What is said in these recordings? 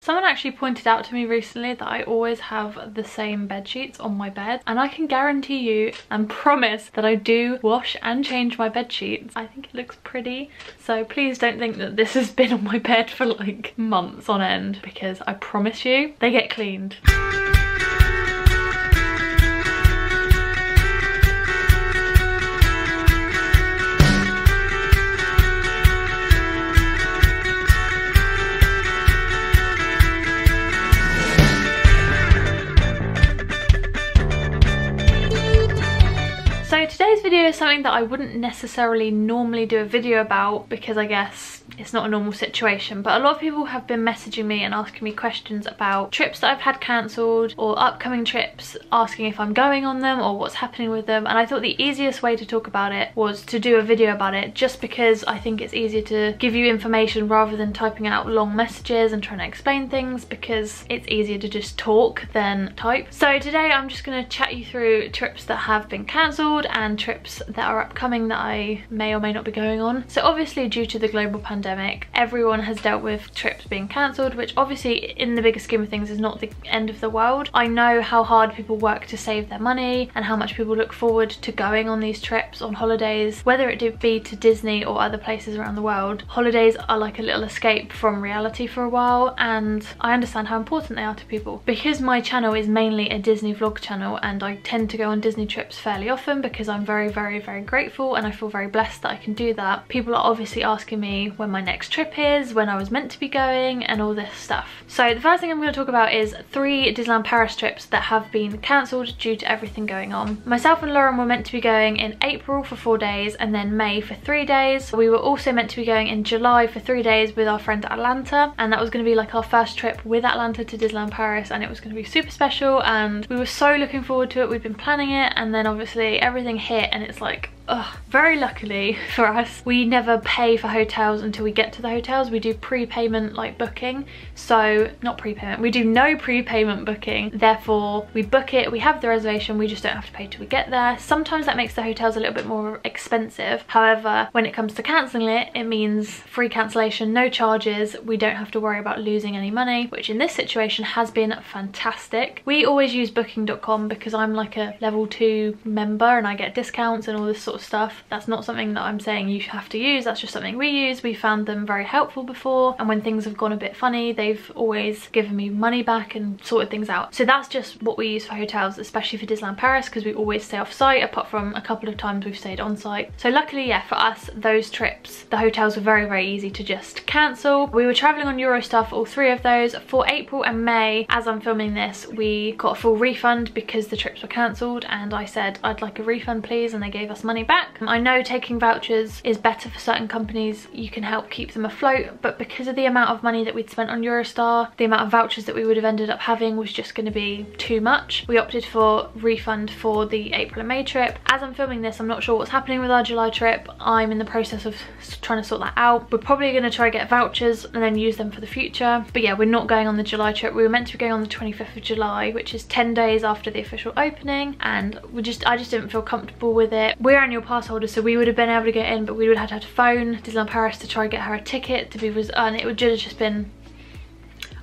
Someone actually pointed out to me recently that I always have the same bed sheets on my bed, and I can guarantee you and promise that I do wash and change my bed sheets. I think it looks pretty, so please don't think that this has been on my bed for like months on end, because I promise you they get cleaned. So today's video is something that I wouldn't necessarily normally do a video about, because I guess it's not a normal situation, but a lot of people have been messaging me and asking me questions about trips that I've had cancelled or upcoming trips, asking if I'm going on them or what's happening with them, and I thought the easiest way to talk about it was to do a video about it, just because I think it's easier to give you information rather than typing out long messages and trying to explain things, because it's easier to just talk than type. So today I'm just going to chat you through trips that have been cancelled and trips that are upcoming that I may or may not be going on. So obviously, due to the global pandemic, everyone has dealt with trips being cancelled, which obviously in the bigger scheme of things is not the end of the world. I know how hard people work to save their money and how much people look forward to going on these trips on holidays, whether it be to Disney or other places around the world. Holidays are like a little escape from reality for a while, and I understand how important they are to people. Because my channel is mainly a Disney vlog channel and I tend to go on Disney trips fairly often because I'm very grateful and I feel very blessed that I can do that. People are obviously asking me when my next trip is, when I was meant to be going, and all this stuff. So the first thing I'm going to talk about is 3 Disneyland Paris trips that have been cancelled due to everything going on. Myself and Lauren were meant to be going in April for 4 days and then May for 3 days. We were also meant to be going in July for 3 days with our friend Atlanta, and that was going to be like our first trip with Atlanta to Disneyland Paris, and it was going to be super special and we were so looking forward to it. We'd been planning it, and then obviously everything hit, and it's like, ugh. Very luckily for us, we never pay for hotels until we get to the hotels. We do prepayment like booking, so not prepayment, we do no prepayment booking, therefore we book it, we have the reservation, we just don't have to pay till we get there. Sometimes that makes the hotels a little bit more expensive, however when it comes to cancelling it, it means free cancellation, no charges, we don't have to worry about losing any money, which in this situation has been fantastic. We always use booking.com because I'm like a level 2 member and I get discounts and all this sort of stuff. That's not something that I'm saying you have to use, that's just something we use. We found them very helpful before, and when things have gone a bit funny, they've always given me money back and sorted things out. So that's just what we use for hotels, especially for Disneyland Paris, because we always stay off site, apart from a couple of times we've stayed on site. So luckily, yeah, for us, those trips, the hotels were very easy to just cancel. We were traveling on Eurostar for all 3 of those. For April and May, as I'm filming this, we got a full refund because the trips were cancelled, and I said I'd like a refund please, and they gave us money back. I know taking vouchers is better for certain companies, you can help keep them afloat, but because of the amount of money that we'd spent on Eurostar, the amount of vouchers that we would have ended up having was just going to be too much. We opted for refund for the April and May trip. As I'm filming this, I'm not sure what's happening with our July trip. I'm in the process of trying to sort that out. We're probably going to try to get vouchers and then use them for the future, but yeah, we're not going on the July trip. We were meant to be going on the 25th of July, which is 10 days after the official opening, and I just didn't feel comfortable with it. We're annual pass holders, so we would have been able to get in, but we would have had to phone Disneyland Paris to try and get her a ticket to be, and it would have just been,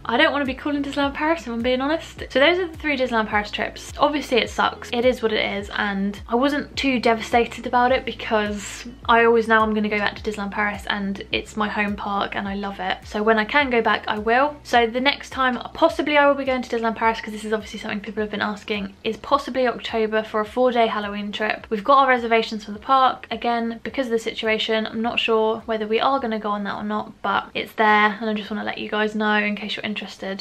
I don't want to be calling Disneyland Paris if I'm being honest. So those are the 3 Disneyland Paris trips. Obviously it sucks, it is what it is, and I wasn't too devastated about it because I always know I'm going to go back to Disneyland Paris and it's my home park and I love it. So when I can go back, I will. So the next time possibly I will be going to Disneyland Paris, because this is obviously something people have been asking, is possibly October for a 4-day Halloween trip. We've got our reservations for the park. Again, because of the situation, I'm not sure whether we are going to go on that or not, but it's there and I just want to let you guys know in case you're interested.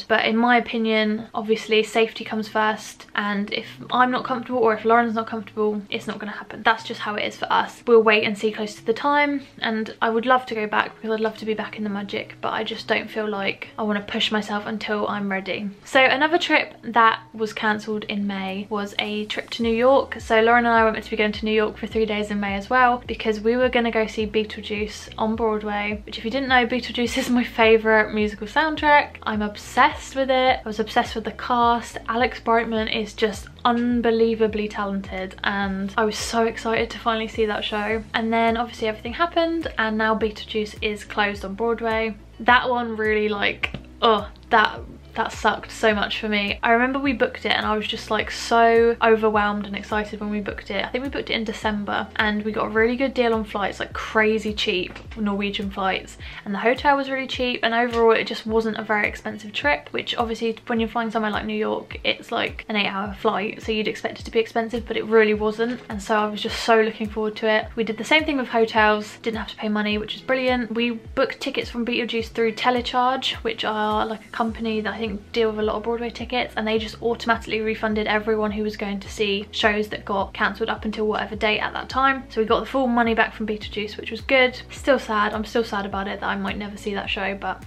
But in my opinion, obviously safety comes first, and if I'm not comfortable or if Lauren's not comfortable, it's not going to happen. That's just how it is for us. We'll wait and see close to the time, and I would love to go back because I'd love to be back in the magic, but I just don't feel like I want to push myself until I'm ready. So another trip that was cancelled in May was a trip to New York. So Lauren and I were meant to be going to New York for 3 days in May as well, because we were going to go see Beetlejuice on Broadway, which if you didn't know, Beetlejuice is my favourite musical soundtrack. I'm obsessed with it. I was obsessed with the cast. Alex Brightman is just unbelievably talented, and I was so excited to finally see that show. And then obviously everything happened, and now Beetlejuice is closed on Broadway. That one really like oh, that sucked so much for me. I remember we booked it and I was just like so overwhelmed and excited when we booked it. I think we booked it in December and we got a really good deal on flights, like crazy cheap Norwegian flights, and the hotel was really cheap, and overall it just wasn't a very expensive trip, which obviously when you're flying somewhere like New York, it's like an 8-hour flight, so you'd expect it to be expensive, but it really wasn't. And so I was just so looking forward to it. We did the same thing with hotels, didn't have to pay money, which is brilliant. We booked tickets from Beetlejuice through Telecharge, which are like a company that I think deal with a lot of Broadway tickets, and they just automatically refunded everyone who was going to see shows that got cancelled up until whatever date at that time. So we got the full money back from Beetlejuice, which was good. Still sad, I'm still sad about it that I might never see that show, but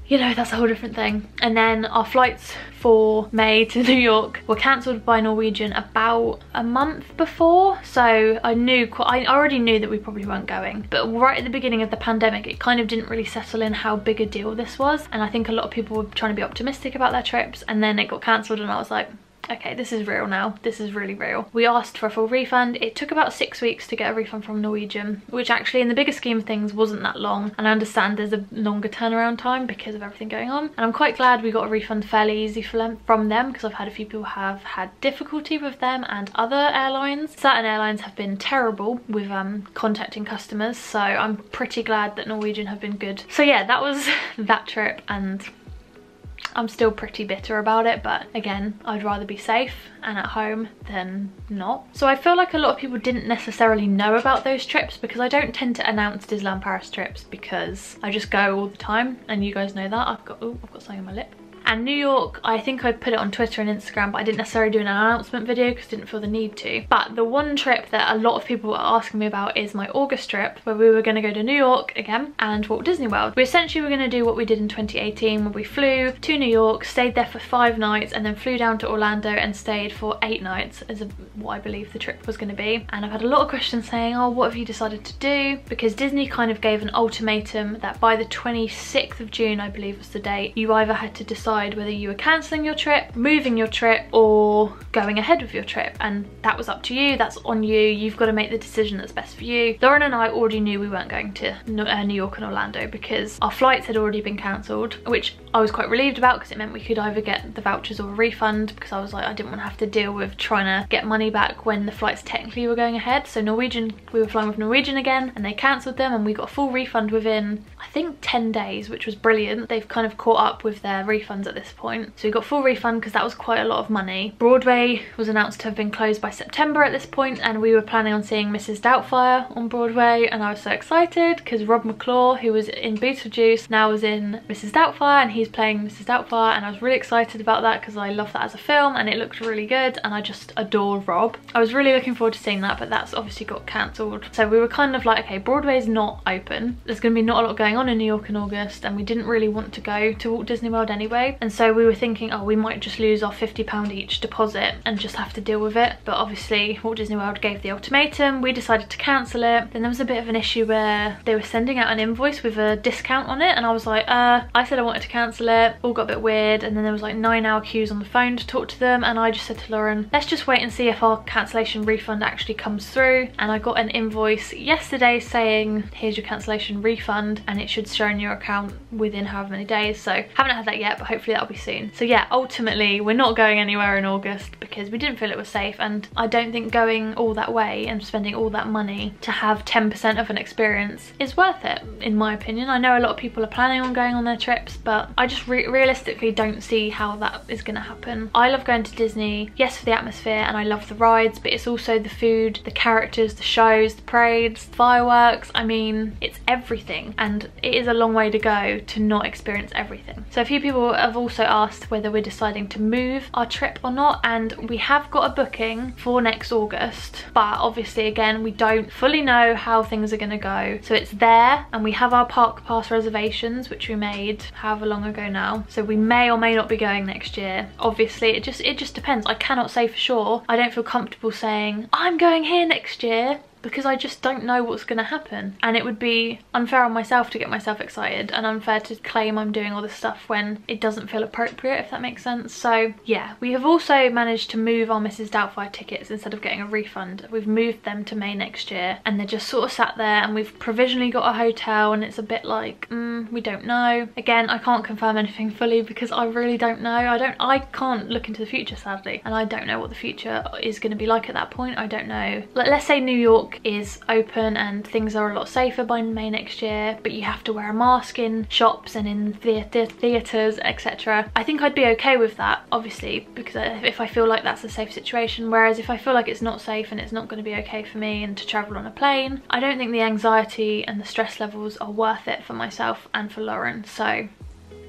you know, that's a whole different thing. And then our flights for May to New York were cancelled by Norwegian about a month before, so I already knew that we probably weren't going. But right at the beginning of the pandemic, it kind of didn't really settle in how big a deal this was, and I think a lot of people were trying to be optimistic about their trips, and then it got cancelled and I was like, okay, this is real now. This is really real. We asked for a full refund. It took about 6 weeks to get a refund from Norwegian, which actually in the bigger scheme of things wasn't that long. And I understand there's a longer turnaround time because of everything going on. And I'm quite glad we got a refund fairly easy from them, because I've had a few people have had difficulty with them and other airlines. Certain airlines have been terrible with contacting customers, so I'm pretty glad that Norwegian have been good. So yeah, that was that trip, and I'm still pretty bitter about it, but again, I'd rather be safe and at home than not. So I feel like a lot of people didn't necessarily know about those trips, because I don't tend to announce Disneyland Paris trips because I just go all the time, and you guys know that. I've got something on my lip. And New York, I think I put it on Twitter and Instagram, but I didn't necessarily do an announcement video because I didn't feel the need to. But the one trip that a lot of people were asking me about is my August trip, where we were going to go to New York again and Walt Disney World. We essentially were going to do what we did in 2018, where we flew to New York, stayed there for 5 nights, and then flew down to Orlando and stayed for 8 nights, as what I believe the trip was going to be. And I've had a lot of questions saying, oh, what have you decided to do? Because Disney kind of gave an ultimatum that by the 26th of June, I believe was the date, you either had to decide whether you were cancelling your trip, moving your trip, or going ahead with your trip, and that was up to you. That's on you. You've got to make the decision that's best for you. Lauren and I already knew we weren't going to New York and Orlando because our flights had already been cancelled, which I was quite relieved about because it meant we could either get the vouchers or a refund, because I was like, I didn't want to have to deal with trying to get money back when the flights technically were going ahead. So Norwegian, we were flying with Norwegian again, and they cancelled them, and we got a full refund within, I think, 10 days, which was brilliant. They've kind of caught up with their refunds at this point. So we got full refund because that was quite a lot of money. Broadway was announced to have been closed by September at this point, and we were planning on seeing Mrs. Doubtfire on Broadway, and I was so excited because Rob McClure, who was in Beetlejuice, now was in Mrs. Doubtfire, and he's playing Mrs. Doubtfire, and I was really excited about that because I love that as a film and it looked really good, and I just adore Rob. I was really looking forward to seeing that, but that's obviously got cancelled. So we were kind of like, okay, Broadway's not open. There's going to be not a lot going on in New York in August, and we didn't really want to go to Walt Disney World anyway, and so we were thinking, oh, we might just lose our £50 each deposit and just have to deal with it. But obviously Walt Disney World gave the ultimatum. We decided to cancel it. Then there was a bit of an issue where they were sending out an invoice with a discount on it, and I was like, I said I wanted to cancel it. All got a bit weird, and then there was like 9-hour queues on the phone to talk to them, and I just said to Lauren, let's just wait and see if our cancellation refund actually comes through. And I got an invoice yesterday saying, here's your cancellation refund, and it should show in your account within however many days. So haven't had that yet, but hopefully that'll be soon. So yeah, ultimately we're not going anywhere in August because we didn't feel it was safe, and I don't think going all that way and spending all that money to have 10% of an experience is worth it, in my opinion. I know a lot of people are planning on going on their trips, but I just realistically don't see how that is going to happen. I love going to Disney, yes, for the atmosphere, and I love the rides, but it's also the food, the characters, the shows, the parades, the fireworks. I mean, it's everything, and it is a long way to go to not experience everything. So a few people have also asked whether we're deciding to move our trip or not, and we have got a booking for next August, but obviously again we don't fully know how things are going to go. So it's there, and we have our park pass reservations, which we made however long ago now, so we may or may not be going next year. Obviously it just depends. I cannot say for sure. I don't feel comfortable saying I'm going here next year, because I just don't know what's going to happen, and it would be unfair on myself to get myself excited and unfair to claim I'm doing all this stuff when it doesn't feel appropriate, if that makes sense. So yeah, we have also managed to move our Mrs. Doubtfire tickets. Instead of getting a refund, we've moved them to May next year, and they're just sort of sat there, and we've provisionally got a hotel, and it's a bit like we don't know. Again, I can't confirm anything fully because I really don't know. I can't look into the future, sadly, and I don't know what the future is going to be like at that point. I don't know. Let's say New York is open and things are a lot safer by May next year, but you have to wear a mask in shops and in theatres, etc. I think I'd be okay with that, obviously, because if I feel like that's a safe situation. Whereas if I feel like it's not safe and it's not going to be okay for me and to travel on a plane, I don't think the anxiety and the stress levels are worth it for myself and for Lauren. So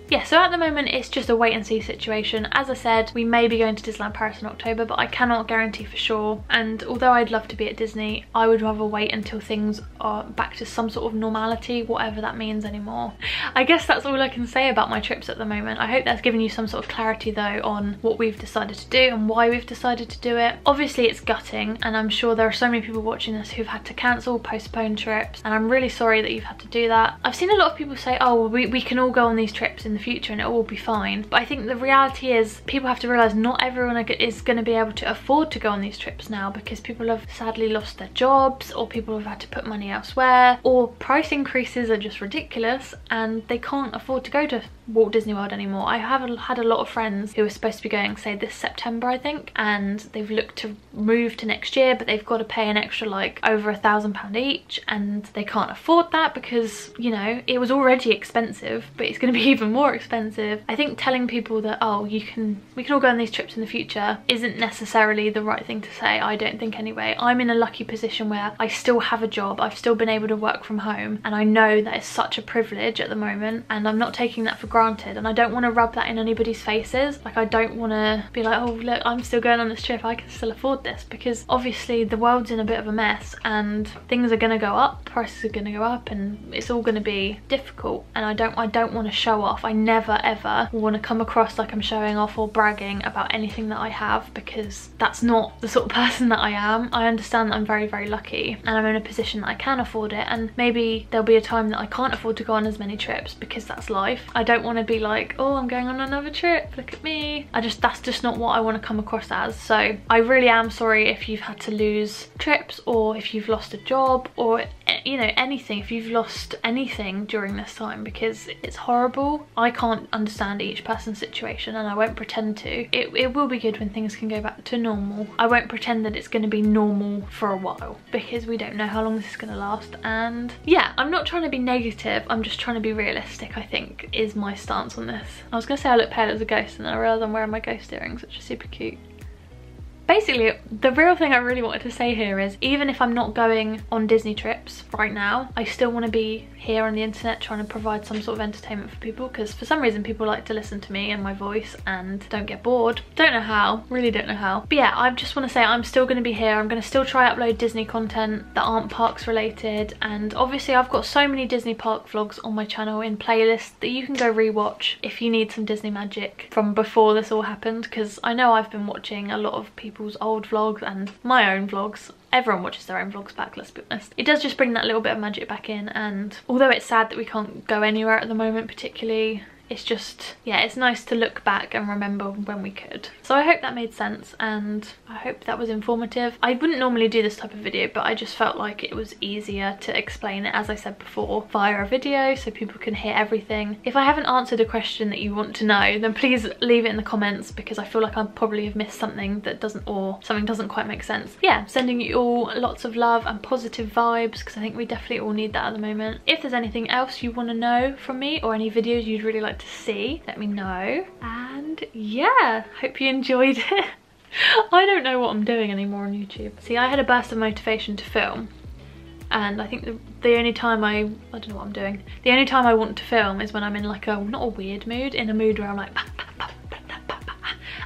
yeah, so at the moment it's just a wait and see situation. As I said, we may be going to Disneyland Paris in October, but I cannot guarantee for sure. And although I'd love to be at Disney, I would rather wait until things are back to some sort of normality, whatever that means anymore. I guess that's all I can say about my trips at the moment. I hope that's given you some sort of clarity though on what we've decided to do and why we've decided to do it. Obviously it's gutting, and I'm sure there are so many people watching this who've had to cancel, postpone trips, and I'm really sorry that you've had to do that. I've seen a lot of people say, oh, well, we can all go on these trips in the future and it will be fine, but I think the reality is people have to realise not everyone is going to be able to afford to go on these trips now, because people have sadly lost their jobs, or people have had to put money elsewhere, or price increases are just ridiculous and they can't afford to go to Walt Disney World anymore. I have had a lot of friends who are supposed to be going, say, this September I think, and they've looked to move to next year, but they've got to pay an extra like over £1,000 each, and they can't afford that because, you know, it was already expensive, but it's going to be even more expensive. I think telling people that, oh, we can all go on these trips in the future isn't necessarily the right thing to say, I don't think anyway. I'm in a lucky position where I still have a job, I've still been able to work from home, and I know that it's such a privilege at the moment, and I'm not taking that for granted, and I don't want to rub that in anybody's faces. Like, I don't want to be like, oh look, I'm still going on this trip, I can still afford this, because obviously the world's in a bit of a mess and things are going to go up, prices are going to go up, and it's all going to be difficult, and I don't want to show off. I never ever want to come across like I'm showing off or bragging about anything that I have, because that's not the sort of person that I am. I understand that I'm very, very lucky and I'm in a position that I can afford it, and maybe there'll be a time that I can't afford to go on as many trips because that's life. I don't want to be like, oh, I'm going on another trip, look at me. That's just not what I want to come across as. So I really am sorry if you've had to lose trips, or if you've lost a job, or, you know, anything, if you've lost anything during this time, because it's horrible. I can't understand each person's situation, and I won't pretend to. It will be good when things can go back to normal. I won't pretend that it's going to be normal for a while, because we don't know how long this is going to last. And yeah, I'm not trying to be negative, I'm just trying to be realistic, I think, is my stance on this. I was going to say I look pale as a ghost, and then I realised I'm wearing my ghost earrings, which are super cute. Basically, the real thing I really wanted to say here is, even if I'm not going on Disney trips right now, I still want to be here on the internet trying to provide some sort of entertainment for people, because for some reason people like to listen to me and my voice and don't get bored. Don't know how, really don't know how. But yeah, I just want to say I'm still going to be here. I'm going to still try upload Disney content that aren't parks related, and obviously I've got so many Disney park vlogs on my channel in playlists that you can go rewatch if you need some Disney magic from before this all happened, because I know I've been watching a lot of people's old vlogs and my own vlogs. Everyone watches their own vlogs back, let's be honest. It does just bring that little bit of magic back in, and although it's sad that we can't go anywhere at the moment particularly, it's just, yeah, it's nice to look back and remember when we could. So I hope that made sense, and I hope that was informative. I wouldn't normally do this type of video, but I just felt like it was easier to explain it, as I said before, via a video so people can hear everything. If I haven't answered a question that you want to know, then please leave it in the comments, because I feel like I probably have missed something that doesn't, or something doesn't quite make sense. Yeah, sending you all lots of love and positive vibes, because I think we definitely all need that at the moment. If there's anything else you want to know from me, or any videos you'd really like to see, let me know. And yeah, hope you enjoyed it. I don't know what I'm doing anymore on YouTube. See, I had a burst of motivation to film, and I think the only time I don't know what I'm doing. The only time I want to film is when I'm in like a, not a weird mood, in a mood where I'm like,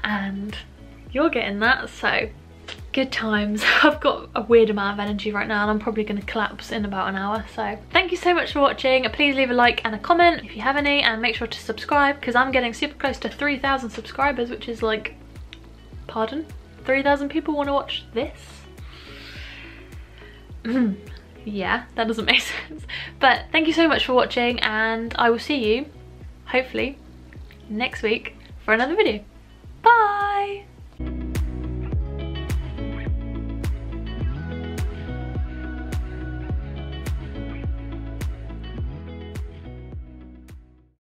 and you're getting that, so good times. I've got a weird amount of energy right now, and I'm probably going to collapse in about an hour. So thank you so much for watching. Please leave a like and a comment if you have any, and make sure to subscribe, because I'm getting super close to 3,000 subscribers, which is like, pardon? 3,000 people want to watch this? Yeah, that doesn't make sense. But thank you so much for watching, and I will see you, hopefully, next week for another video. Bye!